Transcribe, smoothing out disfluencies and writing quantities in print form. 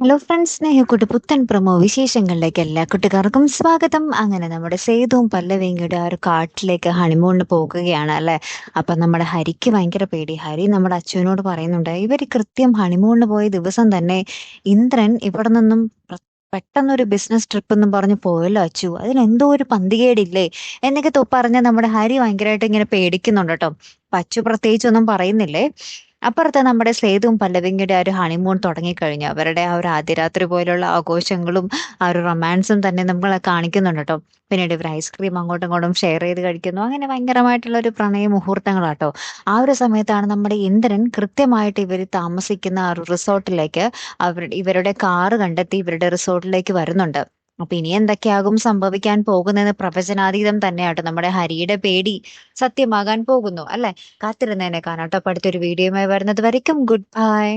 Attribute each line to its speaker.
Speaker 1: Hello friends, Snehakkoottu പുത്തൻ promo വിശേഷങ്ങളിലേക്ക് എല്ലാ കുട്ടികാർക്കും സ്വാഗതം. അങ്ങനെ നമ്മുടെ സേതുവും പല്ലവിയും കൂടെ ആ ഒരു കാട്ടിലേക്ക് ഹണിമൂണിന് പോകുകയാണ് അല്ലെ. അപ്പൊ നമ്മുടെ ഹരിക്ക് ഭയങ്കര പേടി. ഹരി നമ്മുടെ അച്ഛനോട് പറയുന്നുണ്ട്, ഇവര് കൃത്യം ഹണിമൂണിന് പോയ ദിവസം തന്നെ ഇന്ദ്രൻ ഇവിടെ നിന്നും പെട്ടെന്നൊരു ബിസിനസ് ട്രിപ്പ് എന്നും പറഞ്ഞ് പോയല്ലോ അച്ചു, അതിനെന്തോ ഒരു പന്തികേടില്ലേ എന്നൊക്കെ പറഞ്ഞ് നമ്മുടെ ഹരി ഭയങ്കരമായിട്ട് ഇങ്ങനെ പേടിക്കുന്നുണ്ട് കേട്ടോ. അപ്പൊ അച്ചു പ്രത്യേകിച്ചൊന്നും പറയുന്നില്ലേ. അപ്പുറത്തെ നമ്മുടെ സേതുവും പല്ലവിയും കൂടെ ആ ഒരു ഹണിമൂൺ തുടങ്ങിക്കഴിഞ്ഞു. അവരുടെ ആ ഒരു ആദ്യരാത്രി പോലുള്ള ആഘോഷങ്ങളും ആ ഒരു റൊമാൻസും തന്നെ നമ്മൾ കാണിക്കുന്നുണ്ട് കേട്ടോ. പിന്നീട് ഇവർ ഐസ്ക്രീം അങ്ങോട്ടും ഇങ്ങോട്ടും ഷെയർ ചെയ്ത് കഴിക്കുന്നു. അങ്ങനെ ഭയങ്കരമായിട്ടുള്ള ഒരു പ്രണയ മുഹൂർത്തങ്ങളാട്ടോ. ആ ഒരു സമയത്താണ് നമ്മുടെ ഇന്ദ്രൻ കൃത്യമായിട്ട് ഇവർ താമസിക്കുന്ന ആ ഒരു റിസോർട്ടിലേക്ക് ഇവരുടെ കാറ് കണ്ടെത്തി ഇവരുടെ റിസോർട്ടിലേക്ക് വരുന്നുണ്ട്. അപ്പൊ ഇനി എന്തൊക്കെയാകും സംഭവിക്കാൻ പോകുന്നതെന്ന് പ്രവചനാതീതം തന്നെയാട്ടോ. നമ്മുടെ ഹരിയുടെ പേടി സത്യമാകാൻ പോകുന്നു അല്ലെ. കാത്തിരുന്നേനെ കാണാട്ടോ. അപ്പൊ അടുത്തൊരു വീഡിയോയുമായി വരുന്നത് വരയ്ക്കും ഗുഡ് ബൈ.